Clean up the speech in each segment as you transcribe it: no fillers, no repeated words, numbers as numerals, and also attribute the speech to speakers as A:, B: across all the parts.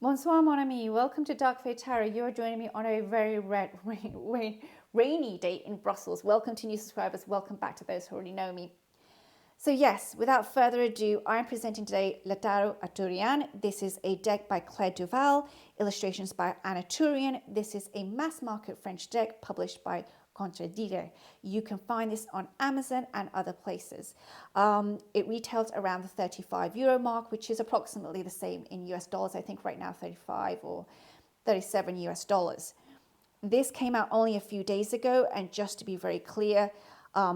A: Bonsoir, mon ami. Welcome to Dark Fae Tarot. You are joining me on a very rainy day in Brussels. Welcome to new subscribers. Welcome back to those who already know me. So yes, without further ado, I'm presenting today Le Tarot Arthurien. This is a deck by Claire Duval, illustrations by Arthurien. This is a mass market French deck published by Guidebook. You can find this on Amazon and other places. It retails around the €35 mark, which is approximately the same in US dollars. I think right now 35 or 37 US dollars. This came out only a few days ago, and just to be very clear,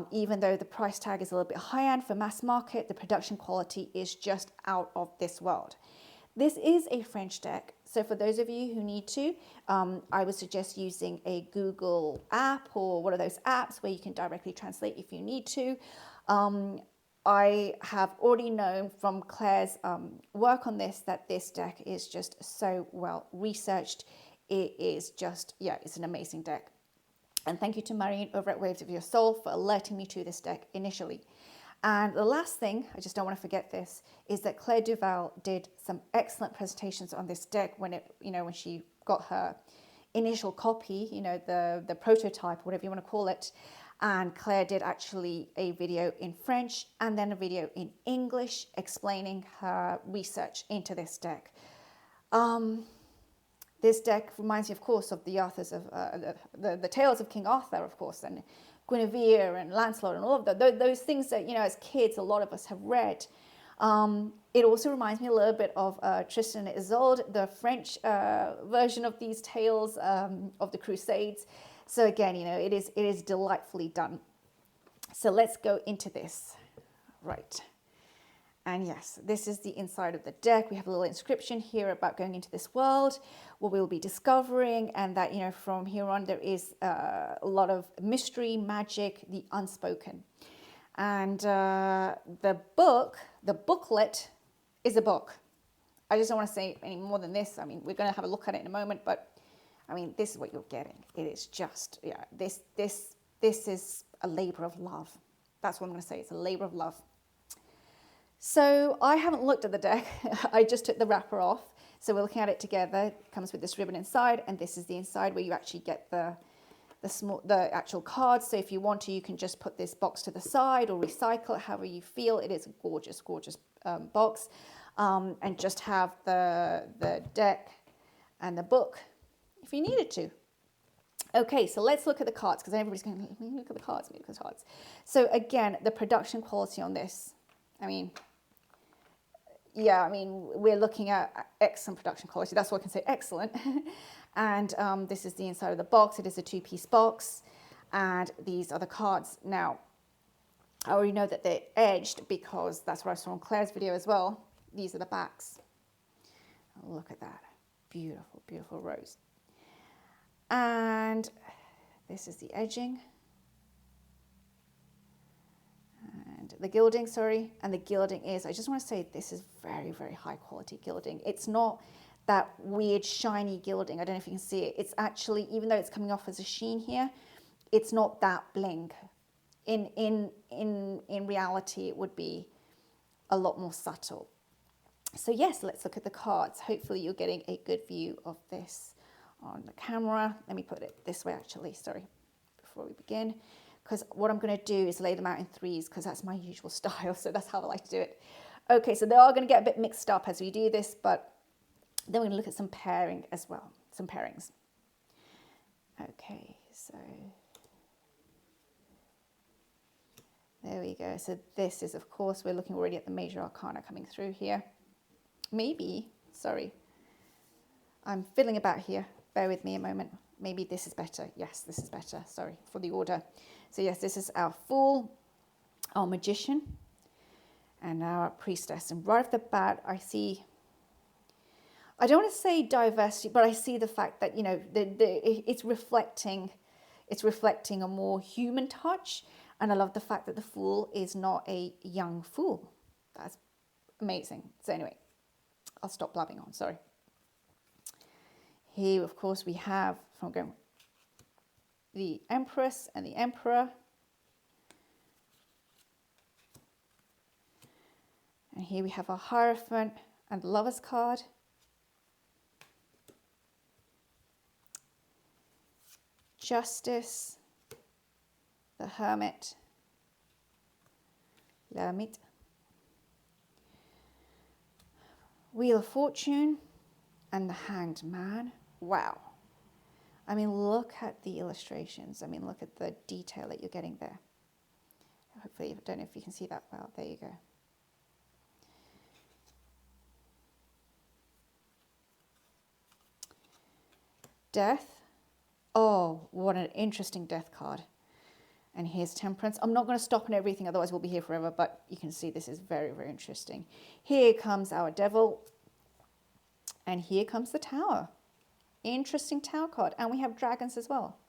A: even though the price tag is a little bit high end for mass market, the production quality is just out of this world. This is a French deck, so for those of you who need to, I would suggest using a Google app or one of those apps where you can directly translate if you need to. I have already known from Claire's work on this that this deck is just so well researched. It is just, yeah, it's an amazing deck. And thank you to Marion over at Waves of Your Soul for alerting me to this deck initially. And the last thing, I just don't want to forget this, is that Claire Duval did some excellent presentations on this deck when she got her initial copy, the prototype, whatever you want to call it. And Claire did actually a video in French and then a video in English explaining her research into this deck. This deck reminds me, of course, of the authors of the tales of King Arthur, of course, and Guinevere and Lancelot and all of those things that, as kids, a lot of us have read. It also reminds me a little bit of Tristan and Isolde, the French version of these tales of the Crusades. So again, it is delightfully done. So let's go into this. Right. And yes, this is the inside of the deck. We have a little inscription here about going into this world, what we'll be discovering, and that, from here on there is a lot of mystery, magic, the unspoken. And the booklet is a book. I just don't want to say any more than this. I mean, we're going to have a look at it in a moment, but I mean, this is what you're getting. It is just, yeah, this is a labor of love. That's what I'm going to say. It's a labor of love. So I haven't looked at the deck. I just took the wrapper off. So we're looking at it together. It comes with this ribbon inside, and this is the inside where you actually get the actual cards. So if you want to, you can just put this box to the side or recycle it however you feel. It is a gorgeous, gorgeous box, and just have the deck and the book if you needed to. Okay, so let's look at the cards, because everybody's going, look at the cards, look at the cards. So again, the production quality on this, we're looking at excellent production quality. That's what I can say, excellent. And this is the inside of the box. It is a two-piece box. And these are the cards. Now, I already know that they're edged because that's what I saw on Claire's video as well. These are the backs. Oh, look at that. Beautiful, beautiful rose. And this is the edging. The gilding, sorry, and the gilding is, I just want to say, this is very, very high quality gilding. It's not that weird shiny gilding. I don't know if you can see it. It's actually, even though it's coming off as a sheen here, it's not that bling. In reality, it would be a lot more subtle. So yes, let's look at the cards. Hopefully you're getting a good view of this on the camera. Let me put it this way, actually, sorry, before we begin. Because what I'm going to do is lay them out in threes, because that's my usual style, so that's how I like to do it. Okay, so they are going to get a bit mixed up as we do this, but then we're going to look at some pairing as well, some pairings. Okay, so there we go. So this is, of course, we're looking already at the major arcana coming through here. Maybe, sorry, I'm fiddling about here. Bear with me a moment. Maybe this is better. Yes, this is better. Sorry for the order. So yes, this is our Fool, our Magician, and our Priestess. And right off the bat, I see, I don't want to say diversity, but I see the fact that, it's reflecting a more human touch. And I love the fact that the Fool is not a young fool. That's amazing. So anyway, I'll stop blabbing on, sorry. Here, of course, we have the Empress and the Emperor. And here we have our Hierophant and the Lover's card. Justice, the Hermit, L'Ermite, Wheel of Fortune, and the Hanged Man. Wow. I mean, look at the illustrations. I mean, look at the detail that you're getting there. Hopefully, I don't know if you can see that well. There you go. Death. Oh, what an interesting death card. And here's Temperance. I'm not going to stop on everything, otherwise we'll be here forever, but you can see this is very, very interesting. Here comes our Devil. And here comes the Tower. Interesting Tower card. And we have dragons as well.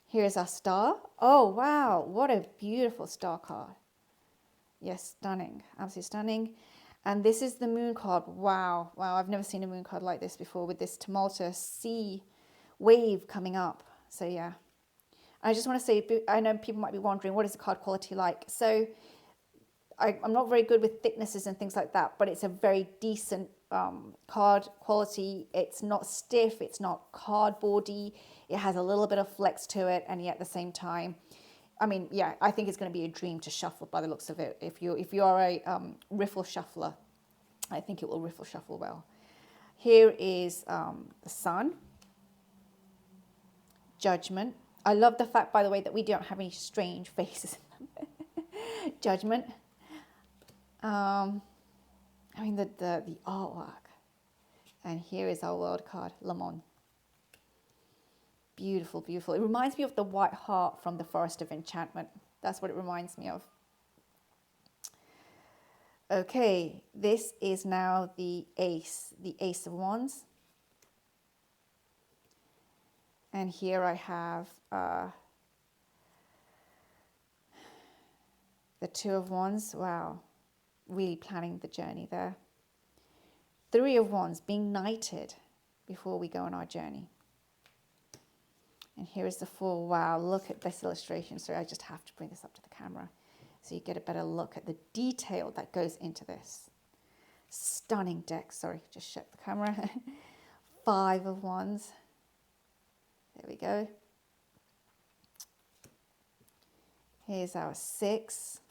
A: Here's our Star. Oh, wow. What a beautiful Star card. Yes, stunning. Absolutely stunning. And this is the Moon card. Wow. Wow, I've never seen a Moon card like this before, with this tumultuous sea wave coming up. So, yeah. I just want to say, I know people might be wondering, what is the card quality like? So, I'm not very good with thicknesses and things like that, but it's a very decent card quality. It's not stiff, it's not cardboardy. It has a little bit of flex to it, and yet at the same time, I mean, yeah, I think it's going to be a dream to shuffle by the looks of it. If you are a riffle shuffler, I think it will riffle shuffle well. Here is the Sun, Judgment. I love the fact, by the way, that we don't have any strange faces in them. Judgment. I mean, the artwork. And here is our world card, Mabon. Beautiful, beautiful. It reminds me of the white heart from the Forest of Enchantment. That's what it reminds me of. Okay, this is now the Ace of Wands. And here I have the Two of Wands. Wow. Really planning the journey there. Three of Wands, being knighted before we go on our journey. And here is the Fool. Wow, look at this illustration. Sorry, I just have to bring this up to the camera so you get a better look at the detail that goes into this. Stunning deck. Sorry, just shut the camera. Five of Wands. There we go. Here's our Six.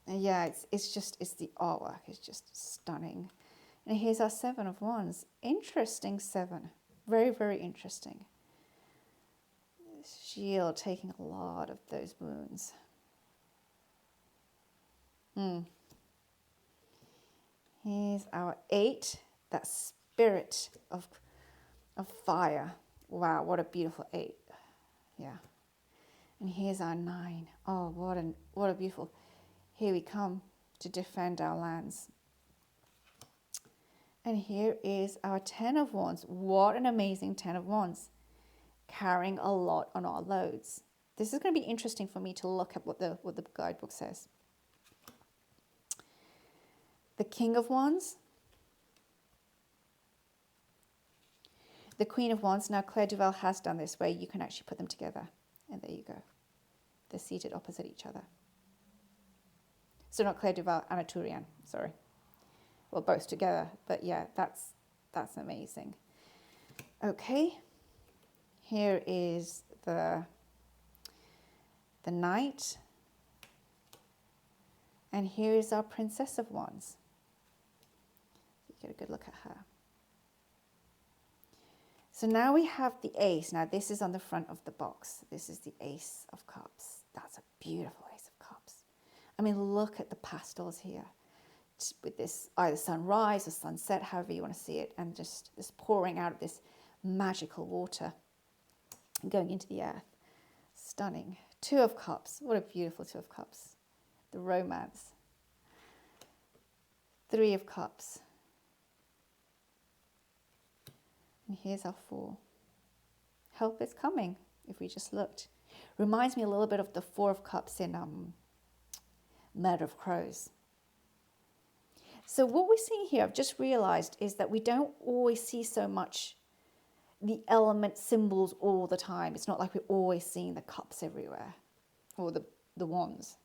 A: And yeah, it's the artwork is just stunning. And here's our Seven of Wands. Interesting seven. Very, very interesting. Shield taking a lot of those wounds. Here's our Eight. That spirit of fire. Wow, what a beautiful Eight. Yeah. And here's our Nine. Oh, what a beautiful. Here we come to defend our lands. And here is our Ten of Wands. What an amazing Ten of Wands. Carrying a lot on our loads. This is going to be interesting for me to look at what the guidebook says. The King of Wands. The Queen of Wands. Now Claire Duval has done this where you can actually put them together. And there you go. They're seated opposite each other. So not Claire Duval, Arthurien, sorry. Well, both together, but yeah, that's amazing. Okay, here is the Knight. And here is our Princess of Wands. You get a good look at her. So now we have the Ace. Now this is on the front of the box. This is the Ace of Cups. That's a beautiful Ace of Cups. I mean, look at the pastels here with this either sunrise or sunset, however you want to see it, and just this pouring out of this magical water going into the earth. Stunning. Two of Cups. What a beautiful Two of Cups. The romance. Three of Cups. And here's our Four. Help is coming, if we just looked. Reminds me a little bit of the Four of Cups in Murder of Crows. So what we're seeing here, I've just realized, is that we don't always see so much the element symbols all the time. It's not like we're always seeing the cups everywhere or the wands.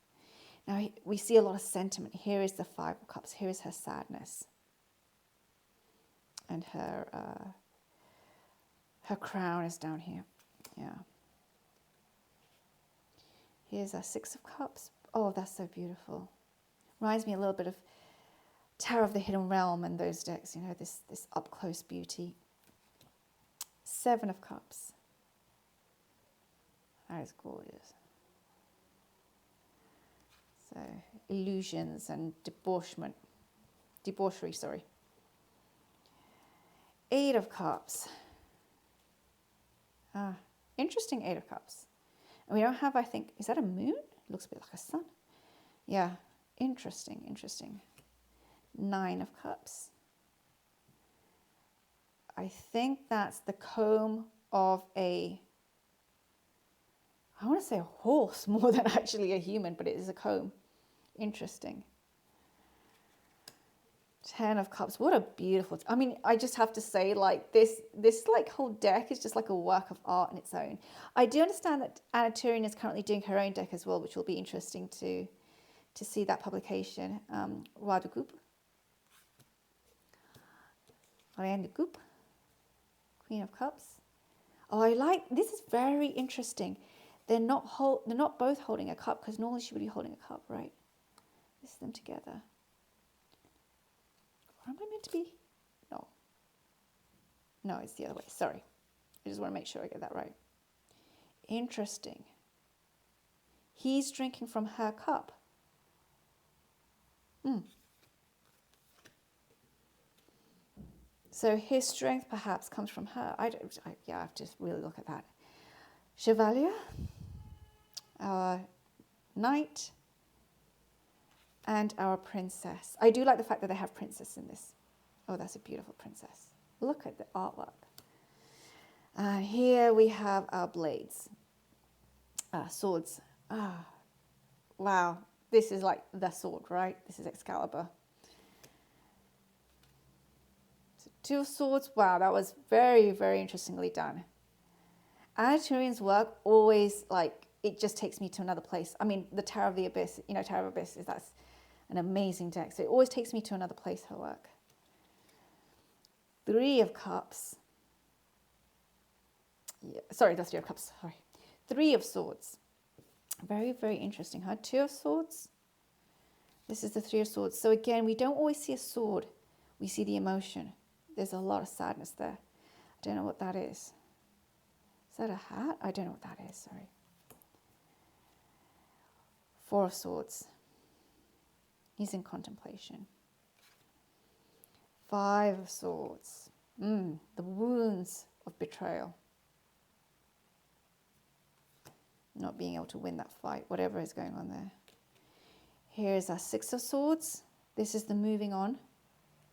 A: Now we see a lot of sentiment. Here is the Five of Cups. Here is her sadness. And her crown is down here. Yeah. Here's our Six of Cups. Oh, that's so beautiful. Reminds me a little bit of Tarot of the Hidden Realm and those decks, you know, this up-close beauty. Seven of Cups. That is gorgeous. So, illusions and debauchery, sorry. Eight of Cups. Interesting Eight of Cups. And we don't have, I think, is that a moon? It looks a bit like a sun. Yeah, interesting, interesting. Nine of Cups. I think that's the comb of I want to say a horse more than actually a human, but it is a comb. Interesting. Ten of Cups. What a beautiful, I mean, I just have to say, like, this like whole deck is just like a work of art in its own. I do understand that Anna Turin is currently doing her own deck as well, which will be interesting to see that publication. Roi de Coupe. Reine de Coupe. Queen of Cups. Oh, I like, this is very interesting. They're not both holding a cup, because normally she would be holding a cup, right? This is them together. Or am I meant to be? No. No, it's the other way. Sorry. I just want to make sure I get that right. Interesting. He's drinking from her cup. So his strength perhaps comes from her. I have to really look at that. Chevalier, our knight, and our princess. I do like the fact that they have princess in this. Oh, that's a beautiful princess. Look at the artwork. Here we have our blades, swords. Wow, this is like the sword, right? This is Excalibur. So Two of Swords. Wow, that was very, very interestingly done. Anna Turin's work always, like, it just takes me to another place. I mean, the Tarot of the Abyss, you know, Tarot of Abyss, that's an amazing deck. So it always takes me to another place, her work. Three of Cups. Yeah, sorry, that's Three of Cups, sorry. Three of Swords. Very, very interesting, huh? Two of Swords. This is the Three of Swords. So again, we don't always see a sword. We see the emotion. There's a lot of sadness there. I don't know what that is. Is that a hat? I don't know what that is, sorry. Four of Swords. He's in contemplation. Five of Swords. The wounds of betrayal. Not being able to win that fight, whatever is going on there. Here's our Six of Swords. This is the moving on.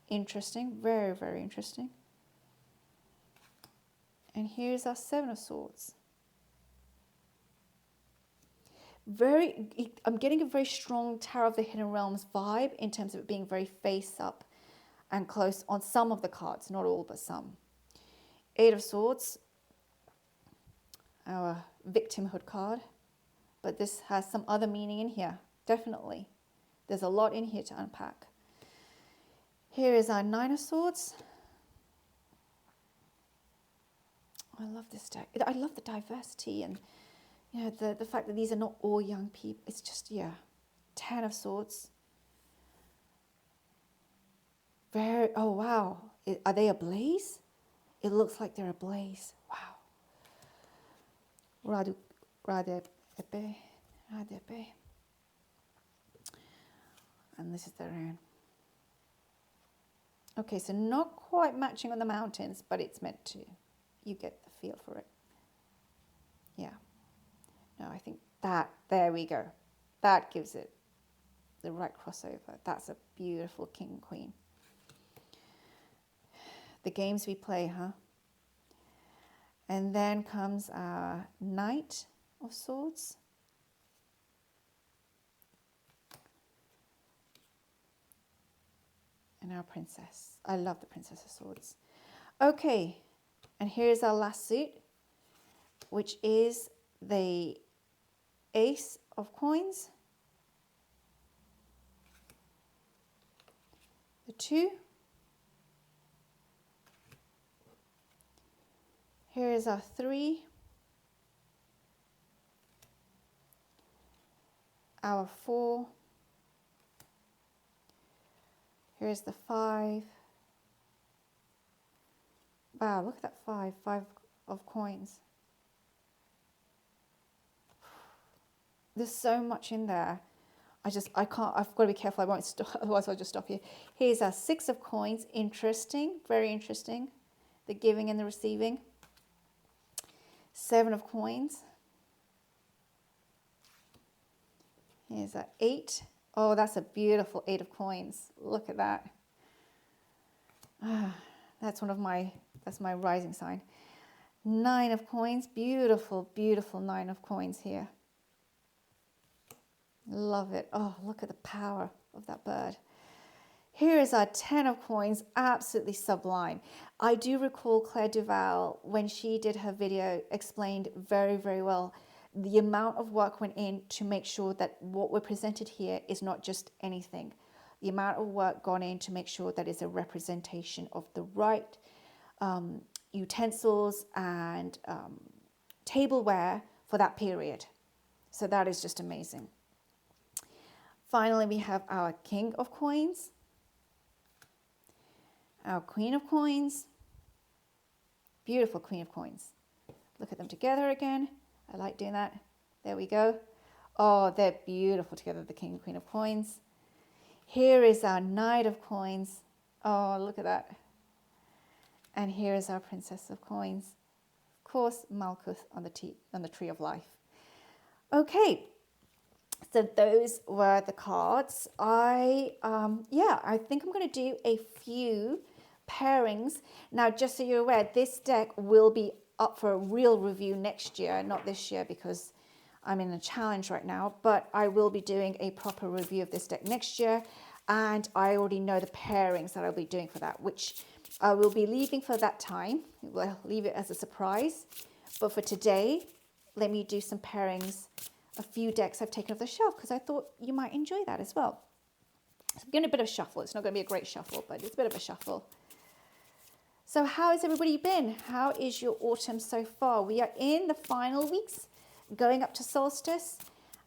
A: Interesting, very, very interesting. And here's our Seven of Swords. I'm getting a very strong Tarot of the Hidden Realms vibe in terms of it being very face up and close on some of the cards, not all, but some. Eight of Swords, our victimhood card, but this has some other meaning in here, definitely. There's a lot in here to unpack. Here is our Nine of Swords. I love this deck. I love the diversity and, you know, the fact that these are not all young people. It's just, yeah. Ten of Swords. Oh, wow. Are they ablaze? It looks like they're ablaze. Wow. Rade épée. And this is their own. Okay, so not quite matching on the mountains, but it's meant to. You get the feel for it. Yeah. No, I think there we go. That gives it the right crossover. That's a beautiful king and queen. The games we play, huh? And then comes our Knight of Swords. And our Princess. I love the Princess of Swords. Okay, and here's our last suit, which is the Ace of Coins. 2. Here is our 3. Our 4. Here's the 5. Wow, look at that 5. 5 of coins. There's so much in there. I can't, I've got to be careful, I won't stop, otherwise I'll just stop here. Here's our 6 of coins, interesting, very interesting. The giving and the receiving. 7 of coins. Here's our 8. Oh, that's a beautiful 8 of coins. Look at that. That's my rising sign. 9 of coins, beautiful, beautiful 9 of coins here. Love it. Oh, look at the power of that bird. Here is our 10 of coins, absolutely sublime. I do recall Claire Duval, when she did her video, explained very, very well the amount of work went in to make sure that what we're presented here is not just anything. The amount of work gone in to make sure that it's a representation of the right utensils and tableware for that period. So that is just amazing. Finally, we have our King of Coins, our Queen of Coins, beautiful Queen of Coins. Look at them together again. I like doing that. There we go. Oh, they're beautiful together, the King and Queen of Coins. Here is our Knight of Coins. Oh, look at that. And here is our Princess of Coins. Of course, Malkuth on the Tree of Life. Okay. So those were the cards. I think I'm going to do a few pairings. Now, just so you're aware, this deck will be up for a real review next year, not this year because I'm in a challenge right now, but I will be doing a proper review of this deck next year, and I already know the pairings that I'll be doing for that, which I will be leaving for that time. We'll leave it as a surprise. But for today, let me do some pairings. A few decks I've taken off the shelf because I thought you might enjoy that as well. So I'm getting a bit of a shuffle. It's not going to be a great shuffle, but it's a bit of a shuffle. So how has everybody been? How is your autumn so far? We are in the final weeks going up to solstice,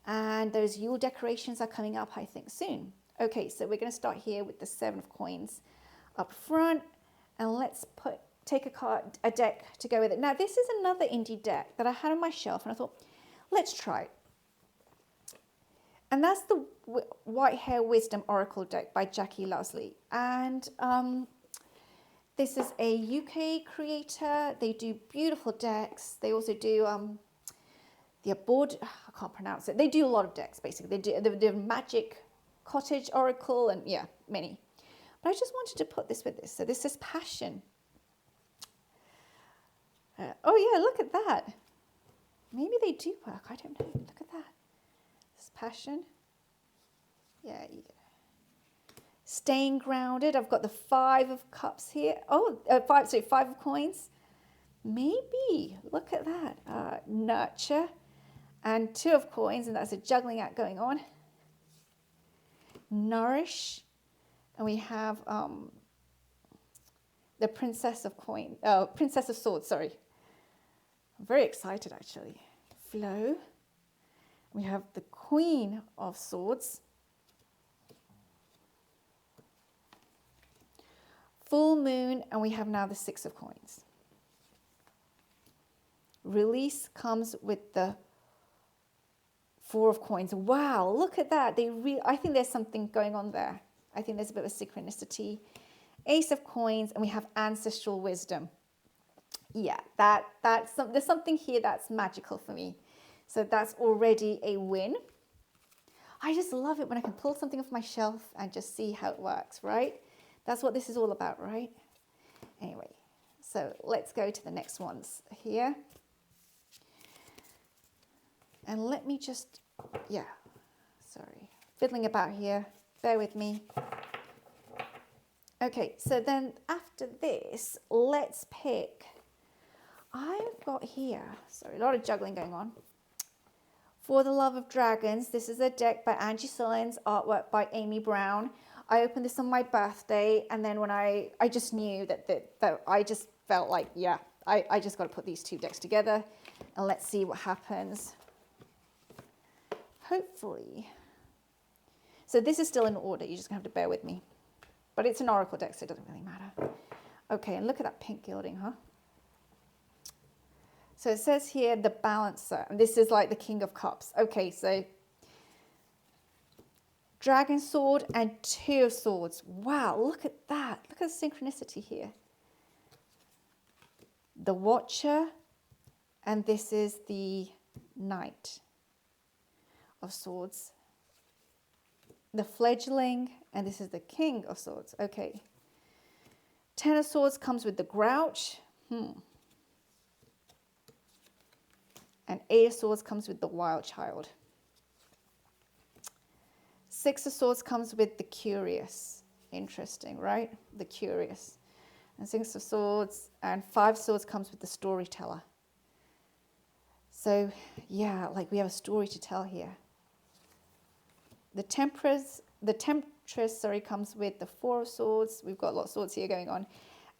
A: and those Yule decorations are coming up, I think, soon. Okay, so we're going to start here with the 7 of coins up front, and let's take a deck to go with it. Now, this is another indie deck that I had on my shelf, and I thought, let's try it. And that's the White Hare Wisdom Oracle deck by Jackie Lusley. And this is a UK creator. They do beautiful decks. They also do the board, I can't pronounce it. They do a lot of decks, basically. They do Magic Cottage Oracle and, yeah, many. But I just wanted to put this with this. So this is Passion. Oh, yeah, look at that. Maybe they do work. I don't know. Look at that. This is Passion. Yeah. Staying grounded. I've got the 5 of cups here. Oh, 5 of coins. Maybe. Look at that. Nurture. And 2 of coins. And that's a juggling act going on. Nourish. And we have the Princess of Swords, sorry. I'm very excited, actually. Flow. We have the Queen of Swords. Full Moon, and we have now the 6 of coins. Release comes with the 4 of coins. Wow, look at that. I think there's something going on there. I think there's a bit of a synchronicity. Ace of coins, and we have ancestral wisdom. Yeah, there's something here that's magical for me. So that's already a win. I just love it when I can pull something off my shelf and just see how it works, right? That's what this is all about, right? Anyway, so let's go to the next ones here. And let me just, fiddling about here. Bear with me. Okay, so then after this, let's pick. I've got here, a lot of juggling going on. For the Love of Dragons, this is a deck by Angie Sillens, artwork by Amy Brown. I opened this on my birthday, and then when I just knew that I just felt like, yeah, I just got to put these two decks together, and let's see what happens. Hopefully. So this is still in order. You're just going to have to bear with me. But it's an oracle deck, so it doesn't really matter. Okay, and look at that pink gilding, huh? So it says here, the balancer. And this is like the King of Cups. Okay, so Dragon Sword and Two of Swords. Wow, look at that. Look at the synchronicity here. The Watcher, and this is the Knight of Swords. The Fledgling, and this is the King of Swords. Okay. Ten of Swords comes with the Grouch. And Eight of Swords comes with the Wild Child. Six of Swords comes with the Curious. Interesting, right? The Curious. And Six of Swords and Five of Swords comes with the Storyteller. So, yeah, like we have a story to tell here. The Temptress, comes with the Four of Swords. We've got a lot of swords here going on.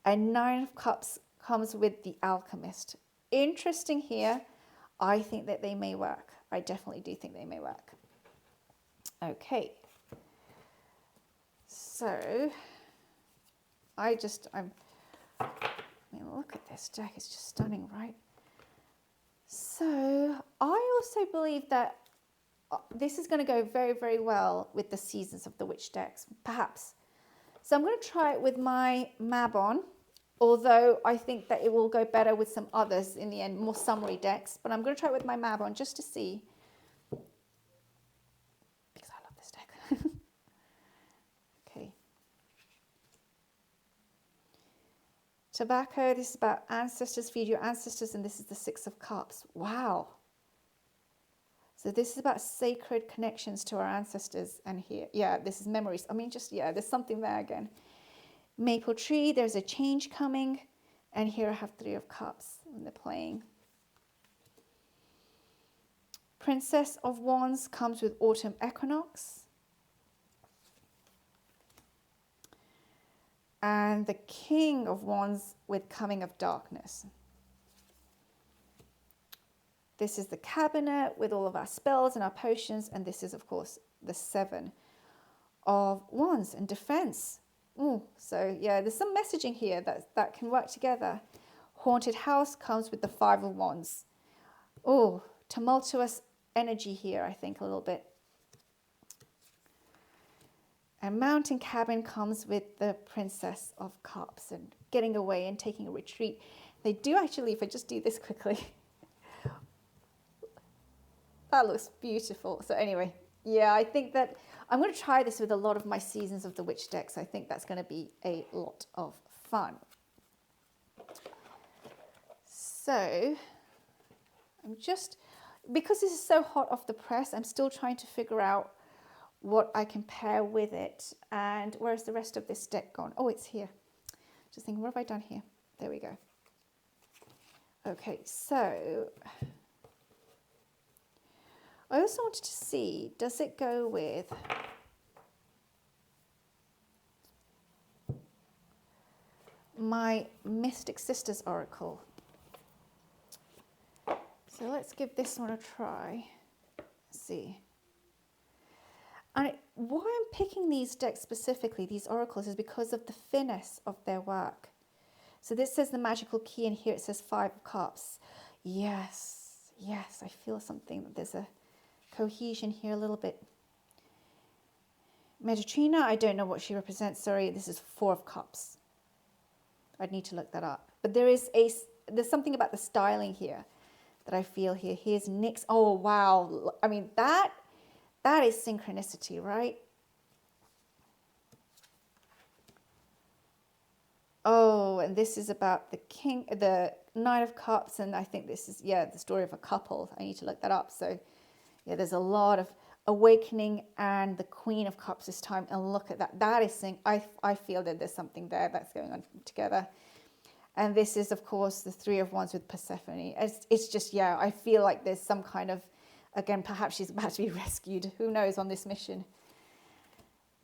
A: And Nine of Cups comes with the Alchemist. Interesting here. I think that they may work. I definitely do think they may work. Okay. So, I mean, look at this deck. It's just stunning, right? So, I also believe that this is going to go very, very well with the Seasons of the Witch decks, perhaps. So I'm going to try it with my Mabon, although I think that it will go better with some others in the end, more summary decks. But I'm going to try it with my Mabon just to see, because I love this deck. Okay. Tobacco, this is about ancestors, feed your ancestors, and this is the Six of Cups. Wow. So this is about sacred connections to our ancestors, and here, yeah, this is memories. I mean, just, yeah, there's something there again. Maple tree, there's a change coming, and here I have Three of Cups, and they're playing. Princess of Wands comes with autumn equinox. And the King of Wands with coming of darkness. This is the cabinet with all of our spells and our potions. And this is, of course, the Seven of Wands and defense. Ooh, so, yeah, there's some messaging here that can work together. Haunted house comes with the Five of Wands. Oh, tumultuous energy here, I think, a little bit. And mountain cabin comes with the Princess of Cups and getting away and taking a retreat. They do actually, if I just do this quickly... That looks beautiful. So anyway, yeah, I think that I'm going to try this with a lot of my Seasons of the Witch decks. I think that's going to be a lot of fun. So I'm just, because this is so hot off the press, I'm still trying to figure out what I can pair with it. And where's the rest of this deck gone? Oh, it's here. Just thinking, what have I done here? There we go. Okay, so... I also wanted to see, does it go with my Mystic Sisters Oracle? So let's give this one a try. Let's see. And why I'm picking these decks specifically, these oracles, is because of the finesse of their work. So this says the magical key, and here it says Five of Cups. Yes, yes, I feel something. There's a cohesion here a little bit. Mediterranean, I don't know what she represents. Sorry, this is Four of Cups. I'd need to look that up. But there's something about the styling here that I feel here. Here's Nyx. Oh, wow. I mean, that is synchronicity, right? Oh, and this is about the Nine of Cups, and I think this is, yeah, the story of a couple. I need to look that up. So, yeah, there's a lot of awakening and the Queen of Cups this time. And look at that. That is, I feel that there's something there that's going on together. And this is, of course, the Three of Wands with Persephone. It's just, yeah, I feel like there's some kind of, again, perhaps she's about to be rescued. Who knows on this mission.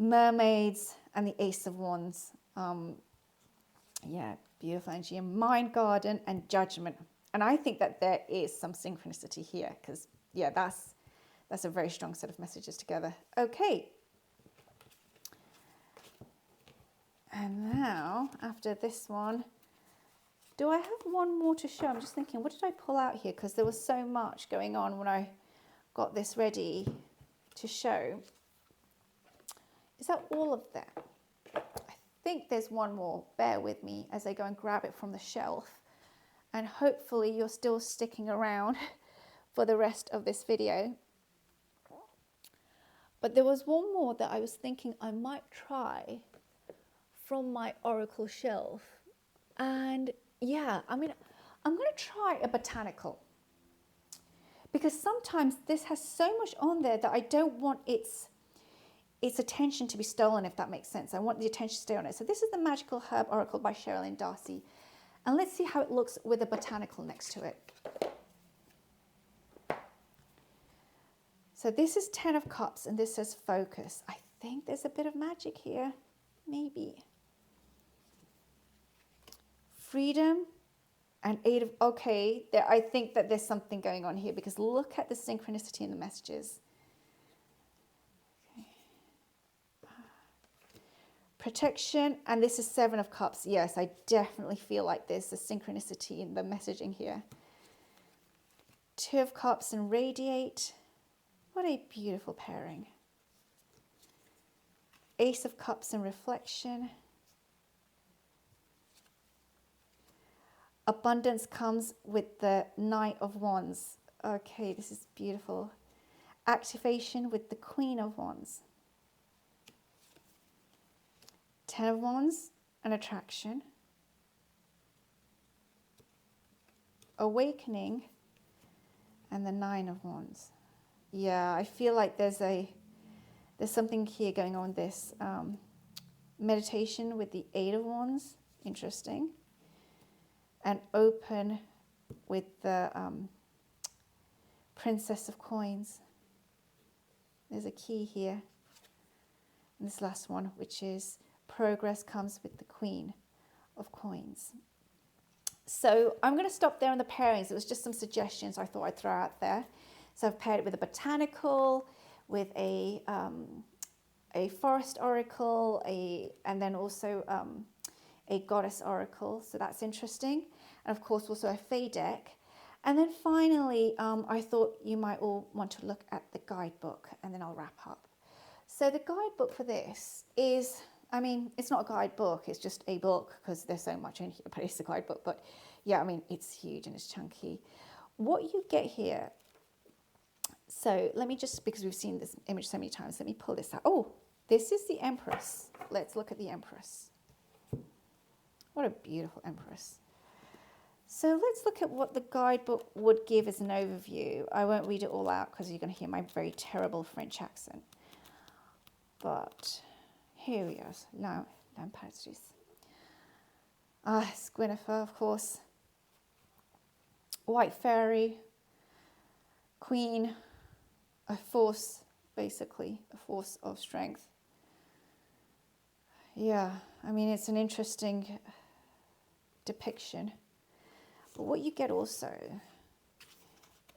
A: mermaids, and the Ace of Wands. Yeah, beautiful energy. And Mind Garden and Judgment. And I think that there is some synchronicity here because, yeah, that's a very strong set of messages together. Okay. And now, after this one, do I have one more to show? I'm just thinking, what did I pull out here? Because there was so much going on when I got this ready to show. Is that all of that? I think there's one more. Bear with me as I go and grab it from the shelf. And hopefully you're still sticking around for the rest of this video. But there was one more that I was thinking I might try from my Oracle shelf. And yeah, I mean, I'm going to try a botanical. Because sometimes this has so much on there that I don't want its attention to be stolen, if that makes sense. I want the attention to stay on it. So this is the Magical Herb Oracle by Sherilyn Darcy. And let's see how it looks with a botanical next to it. So this is 10 of Cups and this says focus. I think there's a bit of magic here, maybe. Freedom and 8 of, okay, there, I think that there's something going on here because look at the synchronicity in the messages. Protection, and this is 7 of Cups. Yes, I definitely feel like there's a synchronicity in the messaging here. 2 of Cups and Radiate. What a beautiful pairing. Ace of Cups and Reflection. Abundance comes with the Knight of Wands. Okay, this is beautiful. Activation with the Queen of Wands. 10 of Wands and Attraction. Awakening and the 9 of Wands. Yeah, I feel like there's something here going on. This meditation with the 8 of Wands. Interesting. And open with the Princess of Coins. There's a key here. And this last one, which is progress comes with the Queen of Coins. So I'm going to stop there on the pairings. It was just some suggestions I thought I'd throw out there. So I've paired it with a botanical, with a forest oracle, and then also a goddess oracle. So that's interesting. And of course also a Fae deck. And then finally, I thought you might all want to look at the guidebook, and then I'll wrap up. So the guidebook for this is, I mean, it's not a guidebook, it's just a book because there's so much in here, but it's a guidebook. But yeah, I mean, it's huge and it's chunky. What you get here, so let me just, because we've seen this image so many times, let me pull this out. Oh, this is the Empress. Let's look at the Empress. What a beautiful Empress. So let's look at what the guidebook would give as an overview. I won't read it all out because you're going to hear my very terrible French accent. But here we are. Now, Lampastis. It's Gwyneth, of course. White Fairy. Queen. A force, basically. A force of strength. Yeah, I mean, it's an interesting depiction. But what you get also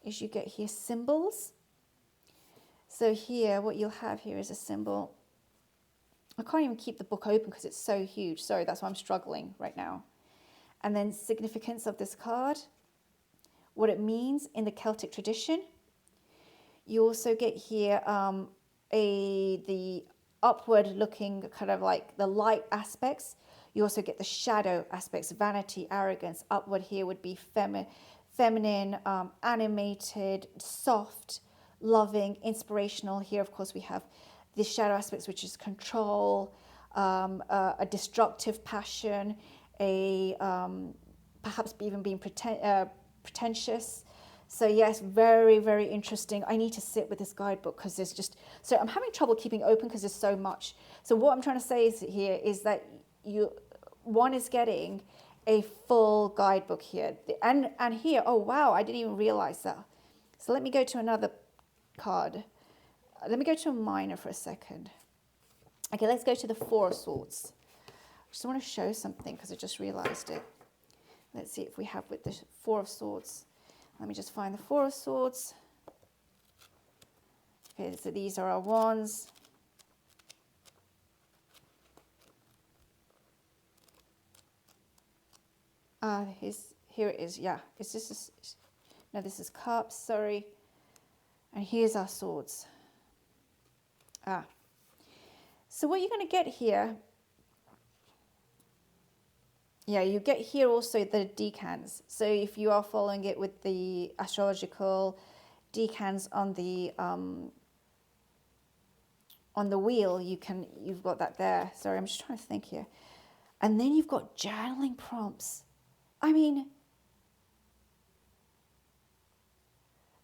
A: is you get here symbols. So here, what you'll have here is a symbol. I can't even keep the book open because it's so huge. Sorry, that's why I'm struggling right now. And then significance of this card, what it means in the Celtic tradition. You also get here the upward looking, kind of like the light aspects. You also get the shadow aspects, vanity, arrogance. Upward here would be feminine, animated, soft, loving, inspirational. Here, of course, we have the shadow aspects, which is control, a destructive passion, perhaps even being pretentious. So yes, very, very interesting. I need to sit with this guidebook because there's just, so I'm having trouble keeping open because there's so much. So what I'm trying to say here is that one is getting a full guidebook here. And here, oh wow, I didn't even realize that. So let me go to another card. Let me go to a minor for a second. Okay, let's go to the Four of Swords. I just want to show something because I just realized it. Let's see if we have with the Four of Swords. Let me just find the Four of Swords. Okay, so these are our wands. Here it is, yeah. No, this is cups, sorry. And here's our swords. So what you're going to get here, yeah, you get here also the decans. So if you are following it with the astrological decans on the wheel, you've got that there. Sorry, I'm just trying to think here. And then you've got journaling prompts. I mean,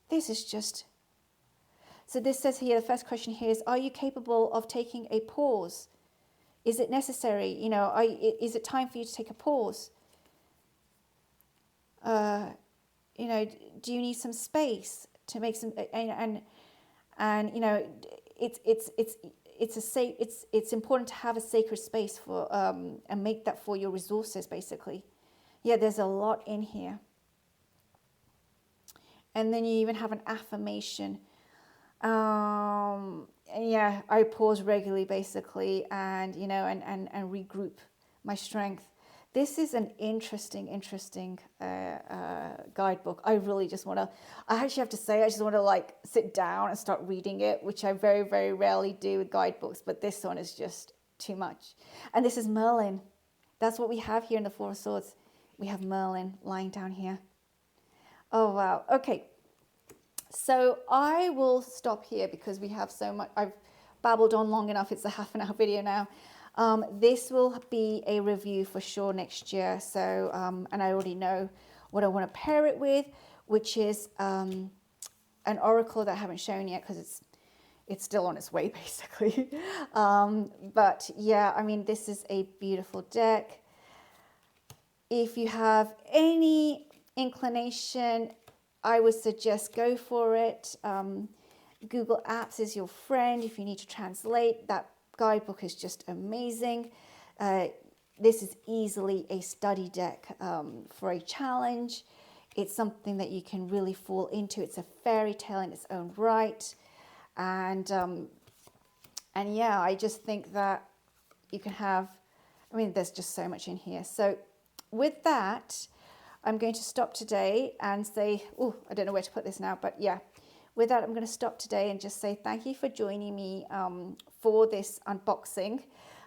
A: this is just... So this says here, the first question here is, are you capable of taking a pause? Is it necessary? You know, is it time for you to take a pause? You know, do you need some space to make some, and you know, it's important to have a sacred space for, and make that for your resources, basically. Yeah, there's a lot in here. And then you even have an affirmation. Yeah, I pause regularly, basically, and you know, and regroup my strength. This is an interesting guidebook. I really just want to, I actually have to say, I just want to like sit down and start reading it, which I very, very rarely do with guidebooks, but this one is just too much. And this is Merlin. That's what we have here in the Four of Swords. We have Merlin lying down here. Oh, wow. Okay. So I will stop here because we have so much. I've babbled on long enough. It's a half-an-hour video now. This will be a review for sure next year. So, and I already know what I want to pair it with, which is an oracle that I haven't shown yet because it's still on its way, basically. But yeah, I mean, this is a beautiful deck. If you have any inclination, I would suggest go for it. Google Apps is your friend if you need to translate. That guidebook is just amazing. This is easily a study deck for a challenge. It's something that you can really fall into. It's a fairy tale in its own right. And yeah, I just think that you can have, I mean, there's just so much in here. So with that, I'm going to stop today and say, oh, I don't know where to put this now, but yeah, with that, I'm going to stop today and just say thank you for joining me for this unboxing.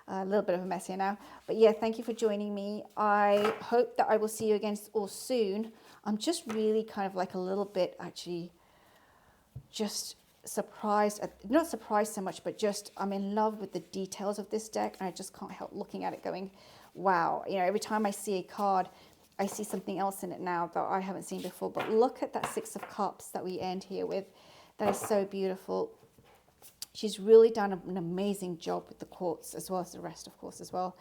A: A little bit of a mess here now, but yeah, thank you for joining me. I hope that I will see you again all soon. I'm just really kind of like a little bit actually just surprised, not surprised so much, but just I'm in love with the details of this deck, and I just can't help looking at it going, wow. You know, every time I see a card, I see something else in it now that I haven't seen before. But look at that Six of Cups that we end here with. That is so beautiful. She's really done an amazing job with the quartz, as well as the rest, of course, as well.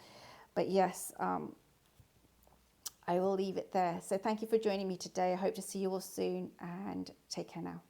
A: But yes, I will leave it there. So thank you for joining me today. I hope to see you all soon, and take care now.